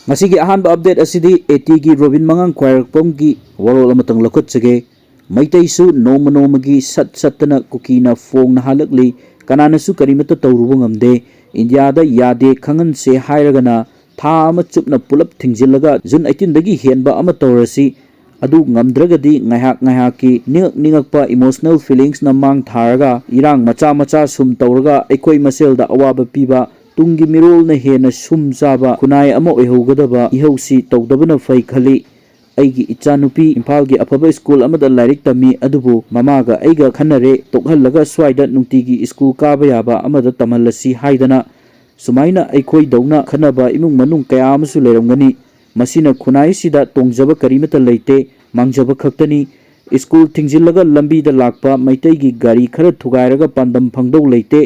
Masigi ahanba update asidi AT gi Robin Mangang Khwairpom gi warol amatang lakhotchage maitai su noma nomagi sat satna kukina fong na halakli kanana su karimata tawrubu ngamde India da yade khangan se hairagana tha ama chupna pulap thingjilaga June 18 dagi henba ama tawrasi adu ngamdragadi ngahak ki ningakpa emotional feelings na mang tharaga irang macha sum tawraga aikoi masel da awaba piba tungi mirol na hena sum saba kunai ama oihogadaba ihausi tawdabana fai khali aigi ichanupi Imphal gi afaba school amada lairik tami adubu mamaga aiga khanare tokhallaga swaida nungtigi school kaba yaba amada tamalasi haidana sumaina aikoi dauna khanaba imung manung kaya amasu leramgani masina khunai sida tongjaba karimata leite mangjaba khaktani school thingjillaga lambi da lakpa maitai gi gari khara thugairaga pandam phangdau leite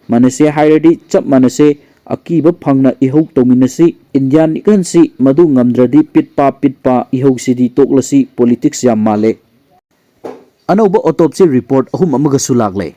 manase hairadi chap manase akiba phangna ihau tominasi Indian ikansi madu ngamdradi pitpa ihau sidi toklasi politics yam male anauba autopsy report ahum amaga sulagle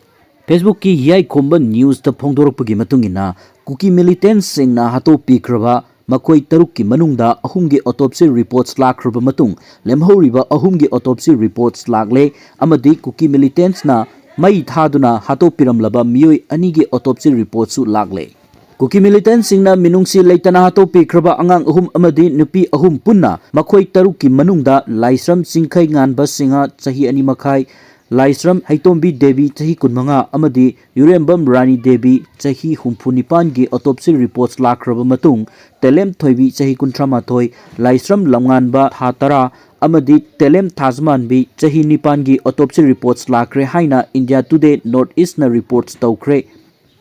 Facebook ki yai khomba news ta phongdorpagi matungina kuki militant singna hato pikraba makoi taruk ki manungda ahumgi autopsy reports lakraba matung lemhoriba ahumgi autopsy reports lagle amadi kuki militants na mai thaduna hato piramlaba mioi anigi autopsy reports su lagle Kuki militants singna minungsi leitana hato pikraba angang ahum amadi nupi ahum punna makoi taruk ki manungda laisram singkhai nganba singa chahi ani makhai Laisram Haitombi Devi chahi kunmanga amadi Yurembam Rani Devi chahi humphunipan gi autopsy reports lakraba matung Telem Thoibi chahi kuntramathoi Laisram Lamnganba Thatara amadi Telem Thazmanbi chahi nipan gi autopsy reports lakre haina India Today North East na reports tawkre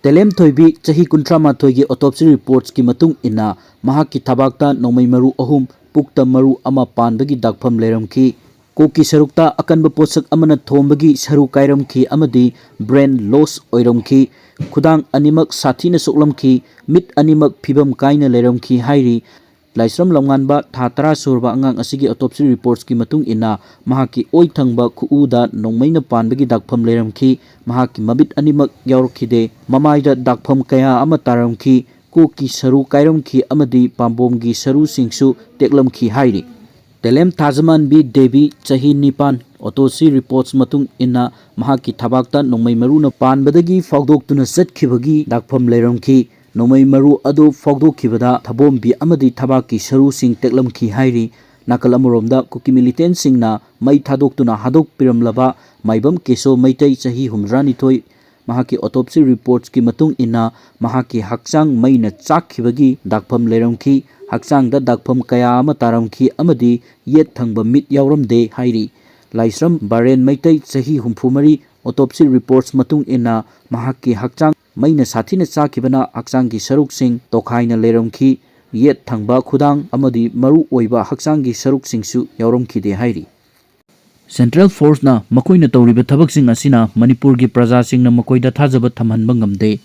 Telem Thoibi chahi kuntramathoi gi autopsy reports ki matung ina mahaki thabakta nomai maru ahum pukta maru ama panbagi dakpham leramki Kukis sarukta akan baposak amana thombagi saru kairamki amadi brain loss oiramki khudang animak sathina soklamki mit animak phibam kaina leramki hairi Laisram Lamnganba Thatara surba angang asigi autopsy reports ki matung ina mahaki oi thangba khuuda nongmaina panbagi dakpham leramki mahaki mabit animak yaurkhide mamaida dakpham kaya ama taramki kuki saru kairamki amadi pambomgi saru singsu teklamki hairi Telem Thazman B Devi chahi nipan autopsy reports matung ina mahaki thabakta nongmai maru na panbadagi fawdoktuna satkhibagi dakpham leiramki nongmai maru adu fawdokhibada thabom bi amadi thabaki saru sing teklamki hairi nakal amuromda kuki militant singna mai thadoktuna hadok piramlaba maibam keso maitai chahi humrani thoi mahaki autopsy reports ki matung ina mahaki hakchang maina chakhibagi dakpham leiramki Haksang da dakpham kaya ama taramki amadi yet thangba mit yauramde hairi Laisram Baren maitai chahi humphumari autopsy reports matung ina mahaki hakchang maina sathina chakhibana hakchang gi saruk sing tokhaina leramki yet thangba khudang amadi maru oiba hakchang gi saruk singsu yauramki de hairi Central Force na makoina tawriba thabak sing asina Manipur gi praja sing na makoida thajaba thamhanba ngamde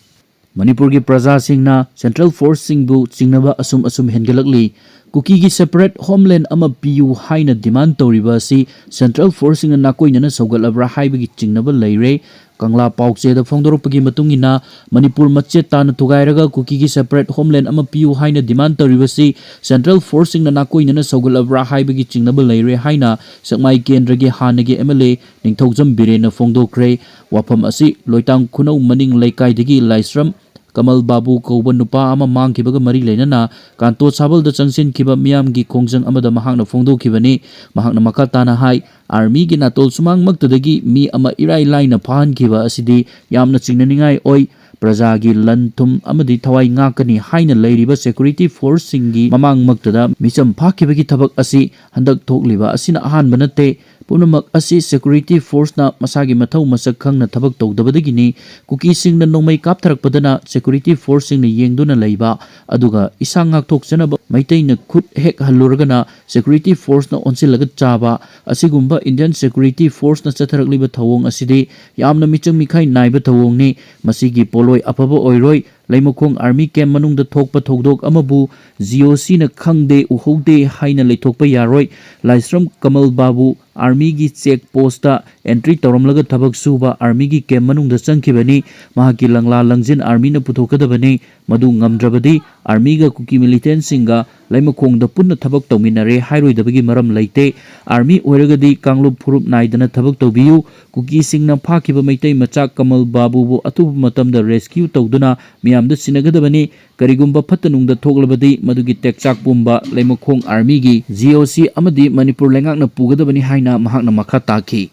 Manipur gi praja singna Central Force singbu chingnaba asum hengalakli kuki gi separate homeland ama piu haina demand tawriba si Central Force singna nakoina saugalabra haibagi chingnaba leire Kangla paukche da phongdoropagi matungina Manipur macche tan thugairaga kuki gi separate homeland ama piu haina demand tawriba si Central Force singna nakoina saugalabra haibagi chingnaba leire haina sakmai kendra gi hanagi MLA ningthaujam birena phongdokre wafam asi loitang khunau maning laikai dagi Laisram Kamal Babu kauba nupa ama mangkibaga mari leinana kanto sabal da changsin kiba miyam gi khongjang amada mahakna phongdokibani mahakna makatana hai army gi natol sumang maktadagi mi ama irai laina phan kiba asidi yamna chingnaningai oi praja gi lanthum amadi thawai ngakani haina leiriba security force singi mamang maktada micham phakibagi thabak asi handak thokliba asina ahan banate punamak asi security force na masagi mathau masak khangna thabak tawdabadagini kuki singna nongmai kaptharakpadana security force singna yengduna leiba aduga isang ngakthok chanaba maitaina khut hek halluragana security force na onsilaga chaba asigumba Indian security force na chatharakliba thawong asidi yamna michang mikhai naiba thawongni masigi poloi apaba oiroi Laimokong army camp manungda thokpa thokdok amabu GOC na khangde uhode haina leithokpa yaroi Laisram Kamal Babu army gi check post ta entry tawramlaga thabak suba army gi camp manungda changkhibani mahaki langla langjin army na puthokadabani madu ngamdrabadi army ga kuki militant singa ꯂꯩꯃꯈꯣꯡꯗ ꯄꯨꯟꯅ ꯊꯕꯛ ꯇꯧꯃꯤꯟꯅꯔꯦ ꯍꯥꯏꯔꯣꯏꯗꯕꯒꯤ ꯃꯔꯝ ꯂꯩꯇꯦ army ꯑꯣꯏꯔꯒꯗꯤ ꯀꯥꯡꯂꯨꯞ ꯐꯨꯔꯨꯞ नाꯏꯗꯅ ꯊꯕꯛ ꯇꯧꯕꯤꯌꯨ ꯀꯨꯀꯤꯁꯤꯡꯅ ꯐꯥꯈꯤꯕ ꯃꯩꯇꯩ ꯃꯆꯥ ꯀꯃꯜ ꯕꯥꯕꯨꯕꯨ ꯑꯊꯨꯕ ꯃꯇꯝꯗ ꯔꯦꯁꯀ꯭ꯌꯨ ꯇꯧꯗꯨꯅ ꯃꯤꯌꯥꯝꯗ ꯁꯤꯟꯅꯒꯗꯕꯅꯤ ꯀꯔꯤꯒꯨꯝꯕ ꯐꯠꯇ ꯅꯨꯡꯗ ꯊꯣꯛꯂꯕꯗꯤ ꯃꯗꯨꯒꯤ ꯇꯦꯛꯆꯥꯛ ꯄꯨꯝꯕ ꯂꯩꯃꯈꯣꯡ ꯑꯥꯔꯃꯤꯒꯤ GOC ꯑꯃꯗꯤ ꯃꯅꯤꯄꯨꯔ ꯂꯩꯉꯥꯛꯅ ꯄꯨꯒꯗꯕꯅꯤ ꯍꯥꯏꯅ ꯃꯍꯥꯛꯅ ꯃꯈꯥ ꯇꯥꯈꯤ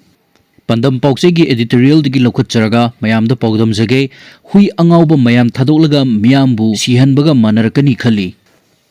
ꯄꯥꯟꯗꯝ ꯄꯥꯎꯆꯦꯒꯤ एडिटोरियलꯗꯒꯤ ꯂꯧꯈꯠꯆꯔꯒ ꯃꯌꯥꯝꯗ ꯄꯥꯎꯗꯝꯖꯒꯦ ꯍꯨꯏ ꯑꯉꯥꯎꯕ ꯃꯌꯥꯝ ꯊꯥꯗꯣꯛꯂꯒ ꯃꯤꯌꯥꯝꯕꯨ ꯁꯤꯍꯟꯕꯒ ꯃꯥꯟꯅꯔꯛꯀꯅꯤ ꯈꯜꯂꯤ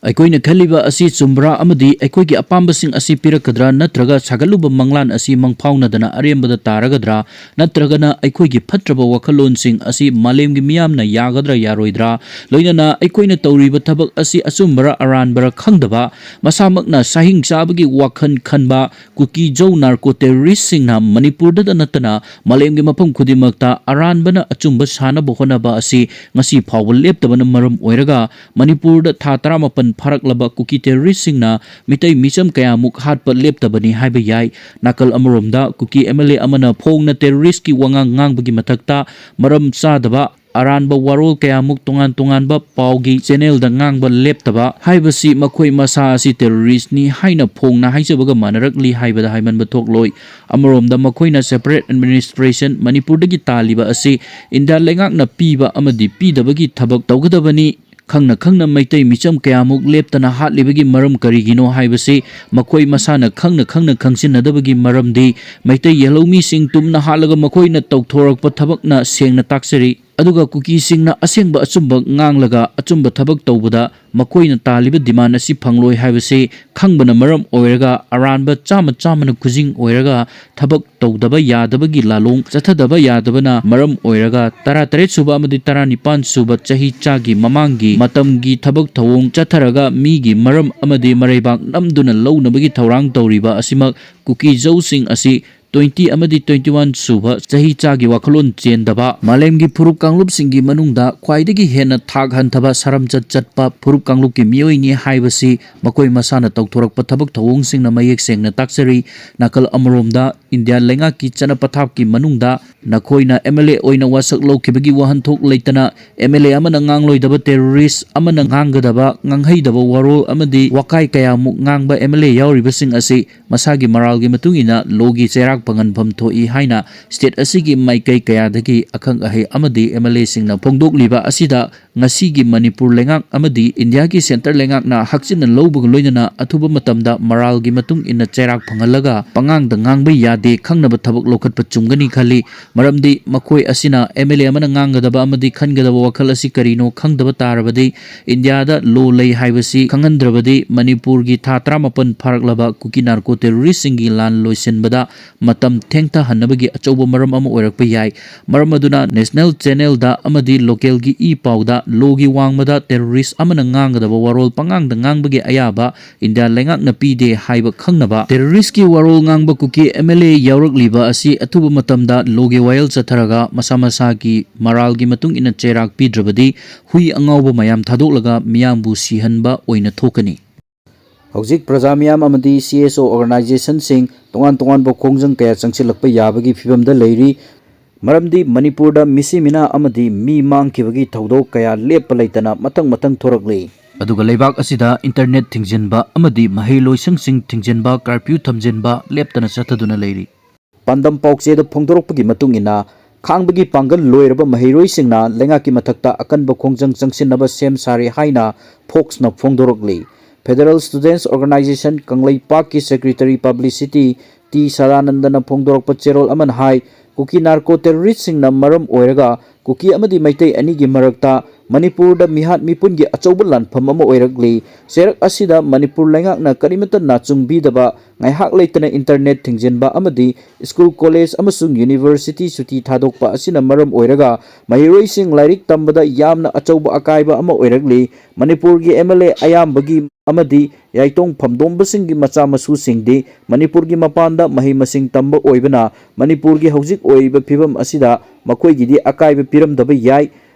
ꯑꯩꯈꯣꯏꯅ ꯈꯜꯂꯤꯕ ꯑꯁꯤ ꯆꯨꯝꯕ꯭ꯔꯥ ꯑꯃꯗꯤ ꯑꯩꯈꯣꯏꯒꯤ ꯑꯄꯥꯝꯕꯁꯤꯡ ꯑꯁꯤ ꯄꯤꯔꯛꯀꯗ꯭ꯔꯥ ꯅꯠꯇ꯭ꯔꯒ ꯁꯥꯒꯠꯂꯨꯕ ꯃꯪꯂꯥꯟ ꯑꯁꯤ ꯃꯪꯐꯥꯎꯅꯗꯅ ꯑꯔꯦꯝꯕꯗ ꯇꯥꯔꯒꯗ꯭ꯔꯥ ꯅꯠꯇ꯭ꯔꯒꯅ ꯑꯩꯈꯣꯏꯒꯤ ꯐꯠꯇ꯭ꯔꯕ ꯋꯥꯈꯜꯂꯣꯟꯁꯤꯡ ꯑꯁꯤ ꯃꯥꯂꯦꯝꯒꯤ ꯃꯤꯌꯥꯝꯅ ꯌꯥꯒꯗ꯭ꯔꯥ ꯌꯥꯔꯣꯏꯗ꯭ꯔꯥ ꯂꯣꯏꯅꯅ ꯑꯩꯈꯣꯏꯅ ꯇꯧꯔꯤꯕ ꯊꯕꯛ ꯑꯁꯤ ꯑꯆꯨꯝꯕꯔ ꯑꯔꯥꯟꯕꯔ ꯈꯪꯗꯕ ꯃꯁꯥꯃꯛꯅ ꯁꯥꯍꯤꯡ ꯆꯥꯕꯒꯤ ꯋꯥꯈꯜ ꯈꯟꯕ ꯀꯨꯀꯤ ꯖꯧ ꯅꯥꯔꯀꯣ ꯇꯦꯔꯣꯔꯤꯁꯁꯤꯡꯅ ꯃꯅꯤꯄꯨꯔꯗ ꯅꯠꯇꯅ ꯃꯥꯂꯦꯝꯒꯤ ꯃꯐꯝ ꯈꯨꯗꯤꯡꯃꯛꯇ ꯑꯔꯥꯟꯕꯅ ꯑꯆꯨꯝꯕ ꯁꯥꯅꯕ ꯍꯣꯠꯅꯕ ꯑꯁꯤ ꯉꯁꯤ ꯐꯥꯎꯕ ꯂꯦꯞꯇꯕꯅ ꯃꯔꯝ ꯑꯣꯏꯔꯒ ꯃꯅꯤꯄꯨꯔꯗ ꯊꯥ 18 ꯐꯥꯔꯛꯂꯕ ꯀꯨꯀꯤ ꯇꯦꯔꯣꯔꯤꯁꯁꯤꯡꯅ ꯃꯤꯇꯩ ꯃꯤꯆꯝ ꯀꯌꯥꯃꯨꯛ ꯍꯥꯠꯄ ꯂꯦꯞꯇꯕꯅꯤ ꯍꯥꯏꯕ ꯌꯥꯏ ꯅꯥꯀꯜ ꯑꯃꯔꯣꯝꯗ ꯀꯨꯀꯤ MLA ꯑꯃꯅ ꯐꯣꯡꯅ ꯇꯦꯔꯣꯔꯤꯁꯀꯤ ꯋꯥꯉꯥꯡ ꯉꯥꯡꯕꯒꯤ ꯃꯊꯛꯇ ꯃꯔꯝ ꯆꯥꯗꯕ ꯑꯔꯥꯟꯕ ꯋꯥꯔꯣꯜ ꯀꯌꯥꯃꯨꯛ ꯇꯣꯉꯥꯟꯕ ꯄꯥꯎꯒꯤ ꯆꯦꯅꯦꯜꯗ ꯉꯥꯡꯕ ꯂꯦꯞꯇꯕ ꯍꯥꯏꯕꯁꯤ ꯃꯈꯣꯏ ꯃꯁꯥ ꯑꯁꯤ ꯇꯦꯔꯣꯔꯤꯁꯅꯤ ꯍꯥꯏꯅ ꯐꯣꯡꯅ ꯍꯥꯏꯖꯕꯒ ꯃꯥꯟꯅꯔꯛꯂꯤ ꯍꯥꯏꯕꯗ ꯍꯥꯏꯃꯟꯕ ꯊꯣꯛꯂꯣꯏ ꯑꯃꯔꯣꯝꯗ ꯃꯈꯣꯏꯅ ꯁꯦꯄꯔꯦꯠ ꯑꯦꯗꯃꯤꯅꯤꯁꯇ꯭ꯔꯦꯁꯟ ꯃꯅꯤꯄꯨꯔꯗꯒꯤ ꯇꯥꯜꯂꯤꯕ ꯑꯁꯤ ꯏꯟꯗꯤꯌꯥ ꯂꯩꯉꯥꯛꯅ ꯄꯤꯕ ꯑꯃꯗꯤ ꯄꯤꯗꯕꯒꯤ ꯊꯕꯛ ꯇꯧꯒꯗꯕꯅꯤ ꯈꯪꯅ ꯃꯩꯇꯩ ꯃꯤꯆꯝ ꯀꯌꯥꯃꯨꯛ ꯂꯦꯞꯇꯅ ꯍꯥꯠꯂꯤꯕꯒꯤ ꯃꯔꯝ ꯀꯔꯤꯒꯤꯅꯣ ꯍꯥꯏꯕꯁꯤ ꯃꯈꯣꯏ ꯃꯁꯥꯅ ꯈꯪꯅ ꯈꯪꯖꯤꯟꯅꯗꯕꯒꯤ ꯃꯔꯝꯗꯤ ꯃꯩꯇꯩ ꯌꯦꯜꯍꯧꯃꯤꯁꯤꯡ ꯇꯨꯝꯅ ꯍꯥꯠꯂꯒ ꯃꯈꯣꯏꯅ ꯇꯧꯊꯣꯔꯛꯄ ꯊꯕꯛꯅ ꯁꯦꯡꯅ ꯇꯥꯛꯆꯔꯤ ꯑꯗꯨꯒ ꯀꯨꯀꯤꯁꯤꯡꯅ ꯑꯁꯦꯡꯕ ꯑꯆꯨꯝꯕ ꯉꯥꯡꯂꯒ ꯑꯆꯨꯝꯕ ꯊꯕꯛ ꯇꯧꯕꯗ ꯃꯈꯣꯏꯅ ꯇꯥꯜꯂꯤꯕ ꯗꯤꯃꯥꯟ ꯑꯁꯤ ꯐꯪꯂꯣꯏ ꯍꯥꯏꯕꯁꯤ ꯈꯪꯕꯅ ꯃꯔꯝ ꯑꯣꯏꯔꯒ ꯑꯔꯥꯟꯕ ꯆꯥꯝꯃꯅ ꯈꯨꯖꯤꯡ ꯑꯣꯏꯔꯒ ꯊꯕꯛ ꯇꯧꯗꯕ ꯌꯥꯗꯕꯒꯤ ꯂꯥꯂꯣꯡ ꯆꯠꯊꯗꯕ ꯌꯥꯗꯕꯅ ꯃꯔꯝ ꯑꯣꯏꯔꯒ 19 ꯁꯨꯕ ꯑꯃꯗꯤ 19 ꯁꯨꯕ ꯆꯍꯤ ꯆꯥꯒꯤ ꯃꯃꯥꯡꯒꯤ ꯃꯇꯝꯒꯤ ꯊꯕꯛ ꯊꯧꯑꯣꯡ ꯆꯠꯊꯔꯒ ꯃꯤꯒꯤ ꯃꯔꯝ ꯑꯃꯗꯤ ꯃꯔꯩꯕꯥꯛ ꯅꯝꯗꯨꯅ ꯂꯧꯅꯕꯒꯤ ꯊꯧꯔꯥꯡ ꯇꯧꯔꯤꯕ ꯑꯁꯤꯃꯛ ꯀꯨꯀꯤ ꯖꯧꯁꯤꯡ ꯑꯁꯤ 20 ꯑꯃꯗꯤ 21 ꯁꯨꯕ ꯆꯍꯤ ꯆꯥꯒꯤ ꯋꯥꯈꯜꯂꯣꯟ ꯆꯦꯟꯗꯕ ꯃꯥꯂꯦꯝꯒꯤ ꯐꯨꯔꯨꯞ ꯀꯥꯡꯂꯨꯞꯁꯤꯡꯒꯤ ꯃꯅꯨꯡꯗ ꯈ꯭ꯋꯥꯏꯗꯒꯤ ꯍꯦꯟꯅ ꯊꯥꯛ ꯍꯟꯊꯕ ꯁꯔꯝꯆꯠ ꯆꯠꯄ ꯐꯨꯔꯨꯞ ꯀꯥꯡꯂꯨꯞꯀꯤ ꯃꯤꯑꯣꯏꯅꯤ ꯍꯥꯏꯕꯁꯤ ꯃꯈꯣꯏ ꯃꯁꯥꯅ ꯇꯧꯊꯣꯔꯛꯄ ꯊꯕꯛ ꯊꯧꯑꯣꯡꯁꯤꯡꯅ ꯃꯌꯦꯛ ꯁꯦꯡꯅ ꯇꯥꯛꯆꯔꯤ ꯅꯥꯀꯜ ꯑꯃꯔꯣꯝꯗ ꯏꯟꯗꯤꯌꯥ ꯂꯩꯉꯥꯛꯀꯤ ꯆꯠꯅ ꯄꯊꯥꯞꯀꯤ ꯃꯅꯨꯡꯗ ꯅꯈꯣꯏꯅ MLA ꯑꯣꯏꯅ ꯋꯥꯁꯛ ꯂꯧꯈꯤꯕꯒꯤ ꯋꯥꯍꯟꯊꯣꯛ ꯂꯩꯇꯅ MLA ꯑꯃꯅ ꯉꯥꯡꯂꯣꯏꯗꯕ ꯇꯦꯔꯣꯔꯤꯁ ꯑꯃꯅ ꯉꯥꯡꯒꯗꯕ ꯉꯥꯡꯍꯩꯗꯕ ꯋꯥꯔꯣꯜ ꯑꯃꯗꯤ ꯋꯥꯀꯥꯏ ꯀꯌꯥꯃꯨꯛ ꯉꯥꯡꯕ MLA ꯌꯥꯎꯔꯤꯕꯁꯤꯡ ꯑꯁꯤ ꯃꯁꯥꯒꯤ ꯃꯔꯥꯜꯒꯤ ꯃꯇꯨꯡ ꯏꯟꯅ ꯂꯣꯒꯤ ꯆꯩꯔꯥꯛ ꯐꯪꯍꯟꯐꯝ ꯊꯣꯛꯏ ꯍꯥꯏꯅ ꯁ꯭ꯇꯦꯠ ꯑꯁꯤꯒꯤ ꯃꯥꯏꯀꯩ ꯀꯌꯥꯗꯒꯤ ꯑꯈꯪ ꯑꯍꯩ ꯑꯃꯗꯤ MLAꯁꯤꯡꯅ ꯐꯣꯡꯗꯣꯛꯂꯤꯕ ꯑꯁꯤꯗ ꯉꯁꯤꯒꯤ ꯃꯅꯤꯄꯨꯔ ꯂꯩꯉꯥꯛ ꯑꯃꯗꯤ ꯏꯟꯗꯤꯌꯥꯒꯤ ꯁꯦꯟꯇꯔ ꯂꯩꯉꯥꯛꯅ ꯍꯛꯆꯤꯟꯅ ꯂꯧꯕꯒ ꯂꯣꯏꯅꯅ ꯑꯊꯨꯕ ꯃꯇꯝꯗ ꯃꯔꯥꯜꯒꯤ ꯃꯇꯨꯡ ꯏꯟꯅ ꯆꯩꯔꯥꯛ ꯐꯪꯍꯜꯂꯒ ꯄꯉꯥꯡꯗ ꯉꯥꯡꯕ ꯌꯥꯗꯦ ꯈꯪꯅꯕ ꯊꯕꯛ ꯂꯧꯈꯠꯄ ꯆꯨꯝꯒꯅꯤ ꯈꯜꯂꯤ ꯃꯔꯝꯗꯤ ꯃꯈꯣꯏ ꯑꯁꯤꯅ MLA ꯑꯃꯅ ꯉꯥꯡꯒꯗꯕ ꯑꯃꯗꯤ ꯈꯟꯒꯗꯕ ꯋꯥꯈꯜ ꯑꯁꯤ ꯀꯔꯤꯅೋ ꯈꯪꯗꯕ ꯇꯥꯔꯕꯗꯤ ꯏꯟꯗꯤꯌꯥꯗ ꯂꯣ ꯂꯩ ꯍꯥꯏꯕꯁꯤ ꯈꯪꯍꯟꯗ꯭ꯔꯕꯗꯤ ꯃꯅꯤꯄꯨꯔꯒꯤ ꯊꯥ 18 ꯐꯥꯔꯛꯂꯕ ꯀꯨꯀꯤ ꯅꯥꯔꯀꯣ ꯇꯦꯔꯣꯔꯤꯁꯁꯤꯡꯒꯤ ꯂꯥꯟ ꯂꯣꯏꯁꯤꯟꯕꯗ ꯃꯇꯝ ꯊꯦꯡꯊꯍꯟꯅꯕꯒꯤ ꯑꯆꯧꯕ ꯃꯔꯝ ꯑꯃ ꯑꯣꯏꯔꯛꯄ ꯌꯥꯏ ꯃꯔꯝ ꯑꯗꯨꯅ ꯅꯦꯁꯅꯦꯜ ꯆꯦꯅꯦꯜꯗ ꯑꯃꯗꯤ ꯂꯣꯀꯦꯜꯒꯤ ꯄꯥꯎꯗ ꯂꯣꯒꯤ ꯋꯥꯡꯃꯗ ꯇꯦꯔꯣꯔꯤꯁ ꯑꯃꯅ ꯉꯥꯡꯒꯗꯕ ꯋꯥꯔꯣꯜ ꯄꯉꯥꯡꯗ ꯉꯥꯡꯕꯒꯤ ꯑꯌꯥꯕ ꯏꯟꯗꯤꯌꯥ ꯂꯩꯉꯥꯛꯅ ꯄꯤꯗꯦ ꯍꯥꯏꯕ ꯈꯪꯅꯕ ꯇꯦꯔꯣꯔꯤꯁꯀꯤ ꯋꯥꯔꯣꯜ ꯉꯥꯡꯕ ꯀꯨꯀꯤ MLA ꯌꯥꯎꯔꯛꯂꯤꯕ ꯑꯁꯤ ꯑꯊꯨꯕ ꯃꯇꯝꯗ ꯂꯣꯒꯤ ꯋꯥꯌꯦꯜ ꯆꯠꯊꯔꯒ ꯃꯁꯥꯒꯤ ꯃꯔꯥꯜꯒꯤ ꯃꯇꯨꯡ ꯏꯟꯅ ꯆꯩꯔꯥꯛ ꯄꯤꯗ꯭ꯔꯕꯗꯤ ꯍꯨꯏ ꯑꯉꯥꯎꯕ ꯃꯌꯥꯝ ꯊꯥꯗꯣꯛꯂꯒ ꯃꯤꯌꯥꯝꯕꯨ ꯁꯤꯍꯟꯕ ꯑꯣꯏꯅ ꯊꯣꯛꯀꯅꯤ ꯍꯧꯖꯤꯛ ꯄ꯭ꯔꯖꯥ ꯃꯤꯌꯥꯝ ꯑꯃꯗꯤ CSO ꯑꯣꯔꯒꯅꯥꯏꯖꯦꯁꯟꯁꯤꯡ ꯇꯣꯉꯥꯟꯕ ꯈꯣꯡꯖꯪ ꯀꯌꯥ ꯆꯪꯁꯤꯜꯂꯛꯄ ꯌꯥꯕꯒꯤ ꯐꯤꯚꯝꯗ ꯂꯩꯔꯤ ꯃꯔꯝꯗꯤ ꯃꯅꯤꯄꯨꯔꯗ ꯃꯤꯁꯤ ꯃꯤꯅꯥ ꯑꯃꯗꯤ ꯃꯤ ꯃꯥꯡꯈꯤꯕꯒꯤ ꯊꯧꯗꯣꯛ ꯀꯌꯥ ꯂꯦꯞꯄ ꯂꯩꯇꯅ ꯃꯊꯪ ꯊꯣꯔꯛꯂꯤ ꯑꯗꯨꯒ ꯂꯩꯕꯥꯛ ꯑꯁꯤꯗ ꯏꯟꯇꯔꯅꯦꯠ ꯊꯤꯡꯖꯤꯟꯕ ꯑꯃꯗꯤ ꯃꯍꯩ ꯂꯣꯏꯁꯪꯁꯤꯡ ꯊꯤꯡꯖꯤꯟꯕ ꯀꯔꯐ꯭ꯌꯨ ꯊꯝꯖꯤꯟꯕ ꯂꯦꯞꯇꯅ ꯆꯠꯊꯗꯨꯅ ꯂꯩꯔꯤ ꯄꯥꯟꯗꯝ ꯄꯥꯎꯆꯦꯗ ꯐꯣꯡꯗꯣꯔꯛꯄꯒꯤ ꯃꯇꯨꯡ ꯏꯟꯅ ꯈꯥꯡꯕꯒꯤ ꯄꯥꯡꯒꯜ ꯂꯣꯏꯔꯕ ꯃꯍꯩꯔꯣꯏꯁꯤꯡꯅ ꯂꯩꯉꯥꯛꯀꯤ ꯃꯊꯛꯇ ꯑꯀꯟꯕ ꯈꯣꯡꯖꯪ ꯆꯪꯁꯤꯟꯅꯕ ꯁꯦꯝ ꯁꯥꯔꯦ ꯍꯥꯏꯅ ꯐꯣꯛꯁꯅ ꯐꯣꯡꯗꯣꯔꯛꯂꯤ ꯐꯦꯗꯔꯦꯜ ꯁ꯭ꯇꯨꯗꯦꯟꯠꯁ ꯑꯣꯔꯒꯅꯥꯏꯖꯦꯁꯟ ꯀꯪꯂꯩꯄꯥꯛꯀꯤ ꯁꯦꯀ꯭ꯔꯦꯇꯔꯤ ꯄꯕ꯭ꯂꯤꯁꯤꯇꯤ ꯇꯤ ꯁꯗꯥꯅꯟꯗꯅ ꯐꯣꯡꯗꯣꯔꯛꯄ ꯆꯦꯔꯣꯜ ꯑꯃꯅ ꯍꯥꯏ ꯀꯨꯀꯤ ꯅꯥꯔꯀꯣ ꯇꯦꯔꯣꯔꯤꯁꯁꯤꯡꯅ ꯃꯔꯝ ꯑꯣꯏꯔꯒ ꯀꯨꯀꯤ ꯑꯃꯗꯤ ꯃꯩꯇꯩ ꯑꯅꯤꯒꯤ ꯃꯔꯛꯇ ꯃꯅꯤꯄꯨꯔꯗ ꯃꯤꯍꯥꯠ ꯃꯤꯄꯨꯟꯒꯤ ꯑꯆꯧꯕ ꯂꯥꯟꯐꯝ ꯑꯃ ꯑꯣꯏꯔꯛꯂꯤ ꯆꯩꯔꯛ ꯑꯁꯤꯗ ꯃꯅꯤꯄꯨꯔ ꯂꯩꯉꯥꯛꯅ ꯀꯔꯤꯃꯠꯇ ꯅꯥꯆꯨꯡꯕꯤꯗꯕ ꯉꯥꯏꯍꯥꯛ ꯂꯩꯇꯅ ꯏꯟꯇꯔꯅꯦꯠ ꯊꯤꯡꯖꯤꯟꯕ ꯑꯃꯗꯤ ꯁ꯭ꯀꯨꯜ ꯀꯣꯂꯦꯖ ꯑꯃꯁꯨꯡ ꯌꯨꯅꯤꯚꯔꯁꯤꯇꯤ ꯁꯨꯇꯤ ꯊꯥꯗꯣꯛꯄ ꯑꯁꯤꯅ ꯃꯔꯝ ꯑꯣꯏꯔꯒ ꯃꯍꯩꯔꯣꯏꯁꯤꯡ ꯂꯥꯏꯔꯤꯛ ꯇꯝꯕꯗ ꯌꯥꯝꯅ ꯑꯆꯧꯕ ꯑꯀꯥꯏꯕ ꯑꯃ ꯑꯣꯏꯔꯛꯂꯤ ꯃꯅꯤꯄꯨꯔꯒꯤ MLA ꯑꯌꯥꯝꯕꯒꯤ ꯑꯃꯗꯤ ꯌꯥꯏꯇꯣꯡ ꯐꯝꯗꯣꯝꯕꯁꯤꯡꯒꯤ ꯃꯆꯥ ꯃꯁꯨꯁꯤꯡꯗꯤ ꯃꯅꯤꯄꯨꯔꯒꯤ ꯃꯄꯥꯟꯗ ꯃꯍꯩ ꯃꯁꯤꯡ ꯇꯝꯕ ꯑꯣꯏꯕꯅ ꯃꯅꯤꯄꯨꯔꯒꯤ ꯍꯧꯖꯤꯛ ꯑꯣꯏꯔꯤꯕ ꯐꯤꯚꯝ ꯑꯁꯤꯗ ꯃꯈꯣꯏꯒꯤꯗꯤ ꯑꯀꯥꯏꯕ ꯄꯤꯔꯝꯗꯕ ꯌꯥꯏ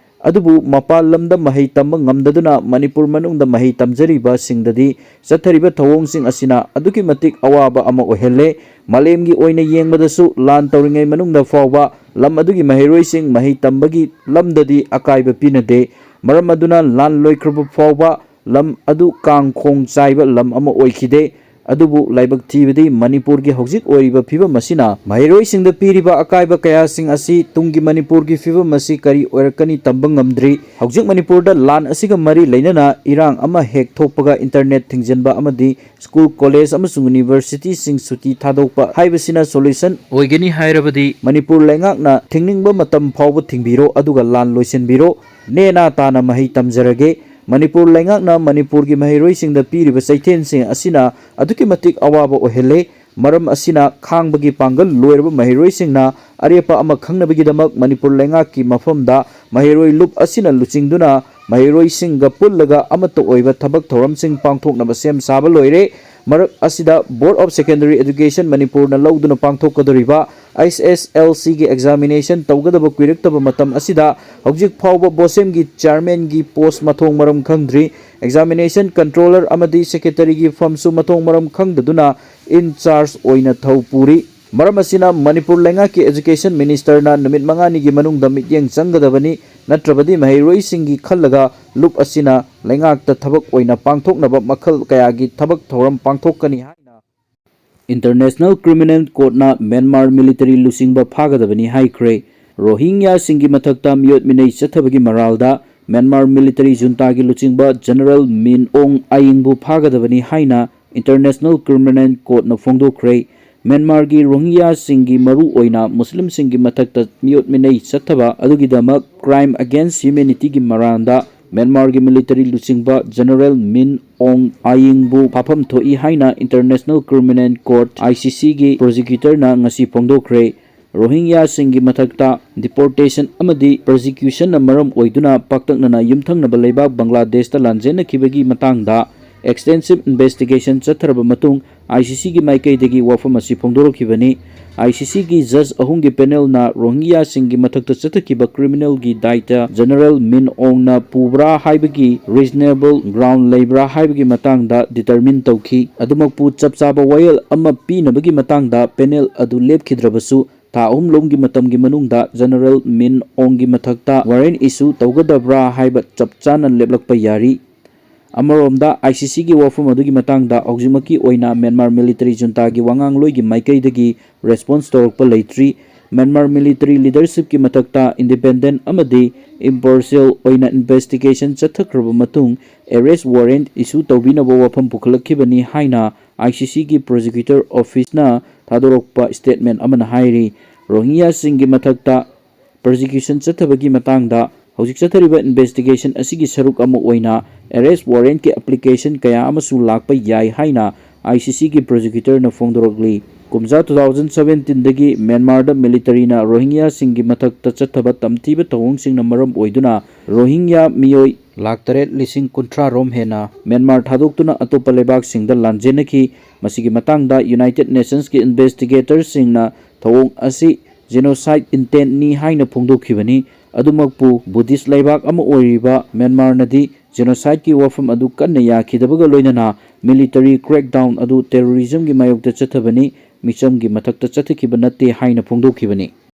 ꯑꯗꯨꯕꯨ ꯃꯄꯥꯟ ꯂꯝꯗ ꯃꯍꯩ ꯇꯝꯕ ꯉꯝꯗꯗꯨꯅ ꯃꯅꯤꯄꯨꯔ ꯃꯅꯨꯡꯗ ꯃꯍꯩ ꯇꯝꯖꯔꯤꯕꯁꯤꯡꯗꯗꯤ ꯆꯠꯊꯔꯤꯕ ꯊꯧꯑꯣꯡꯁꯤꯡ ꯑꯁꯤꯅ ꯑꯗꯨꯛꯀꯤ ꯃꯇꯤꯛ ꯑꯋꯥꯕ ꯑꯃ ꯑꯣꯏꯍꯜꯂꯦ ꯃꯥꯂꯦꯝꯒꯤ ꯑꯣꯏꯅ ꯌꯦꯡꯕꯗꯁꯨ ꯂꯥꯟ ꯇꯧꯔꯤꯉꯩ ꯃꯅꯨꯡꯗ ꯐꯥꯎꯕ ꯂꯝ ꯑꯗꯨꯒꯤ ꯃꯍꯩꯔꯣꯏꯁꯤꯡ ꯃꯍꯩ ꯇꯝꯕꯒꯤ ꯂꯝꯗꯗꯤ ꯑꯀꯥꯏꯕ ꯄꯤꯅꯗꯦ ꯃꯔꯝ ꯑꯗꯨꯅ ꯂꯥꯟ ꯂꯣꯏꯈ꯭ꯔꯕ ꯐꯥꯎꯕ lam adu kang khong chaiba lam ama oikhide adubu laibak thibadi manipur gi hojik oiriba phiba masina mairoi singda piriba akaiba kaya sing asi tungi manipur gi phiba masi kari oirakani tambang ngamdri hojik manipur da lan asiga mari leinana irang ama hek thokpaga internet thingjenba amadi school college amasung university sing suti thadokpa haibasina solution oigani hairabadi manipur lengak na thingningba matam phawba thingbiro aduga lan loisenbiro nena tana mahi tamjarage Manipur lengakna Manipur gi mahiroi singda piriba saithen sing asina aduki matik awaba ohele maram asina khangbagi pangal loirba mahiroi singna arepa ama khangnabagi damak Manipur lengak ki mafamda mahiroi lup asina luchingduna mahiroi singa pullaga amato oiba thabak thoram sing pangthoknaba sem saba loire marak asida Board of Secondary Education Manipur na lawduna pangthokadoriba SSLC gi examination tawgadaba kuirektaba matam asida hojik phawba bosem gi chairman gi post mathong maram khangdri examination controller amadi secretary gi famsu mathong maram khangdaduna in charge oina thaupuri maram asina Manipur lenga ki education minister na numit mangani gi manungda mityeng changadabani natrabadi mahiroi singi khallaga lup asina lengakta thabak oina pangthoknaba makhal kaya gi thabak thoram pangthokani haina International Criminal Court na Myanmar military lusingba phagadabani haikre Rohingya singi mathakta miyot minei chathabagi maralda Myanmar military junta gi luchingba General Min Aung Ayingbu phagadabani haina International Criminal Court na phongdokre Myanmar gi Rohingya singi maru oina Muslim singi mathakta miyot minei chathaba adugidamak crime against humanity gi maranda Myanmar gi military luchingba General Min Aung Ayingbu phapam thoi haina International Criminal Court ICC gi prosecutor na ngasi phongdokre Rohingya singi mathakta deportation amadi persecution na maram oiduna paktaknana yumthangnaba leibak Bangladesh ta lanjena khibagi matangda extensive investigation chatharaba matung ICC gi maikaidagi wafam asi phongdorokibani ICC gi judge ahungi panel na Rohingya singi mathakta chathakiba criminal gi daita General Min Aung na pubra haibagi reasonable ground leibra haibagi matangda determine tawki adumakpu chapchaba wayel ama pinabagi matangda panel adu lepkhidrabasu tha ahum lomgi matamgi manungda General Min Aung gi mathakta warrant issue tawgadabra haiba chapchana leplakpa yari Amaromda ICC gi wafam adugi matangda aujimaki oina Myanmar military junta gi wangang loi gi maikaidagi response torokpa leitri Myanmar military leadership ki matakta independent amadi impartial oina investigation chathakraba matung arrest warrant issue tawbinaba wafam pukhalakibani haina ICC gi prosecutor office na thadorokpa statement amana hairi Rohingya singi matakta persecution chathabagi matangda hojik chathariba investigation asigi saruk ama oina arrest warrant ki application kaya amasu lakpa yai haina ICC ki prosecutor na phongdorokli kumja 2017 dagi Myanmar da military na Rohingya singi mathakta chathaba tamthiba tawong sing na maram oiduna Rohingya miyoi laktaret lising kuntra rom hena Myanmar thadoktuna atopa lebak singda lanjenaki masigi matangda United Nations ki investigators singna thawong asi genocide intent ni haina phongdokhibani adumakpu Buddhist laibak ama oiriba Myanmar nadi genocide ki wafam adu kanna yakhidabaga loinana military crackdown adu terrorism gi mayokta chathabani micham gi mathakta chathikibana te haina phongdokhibani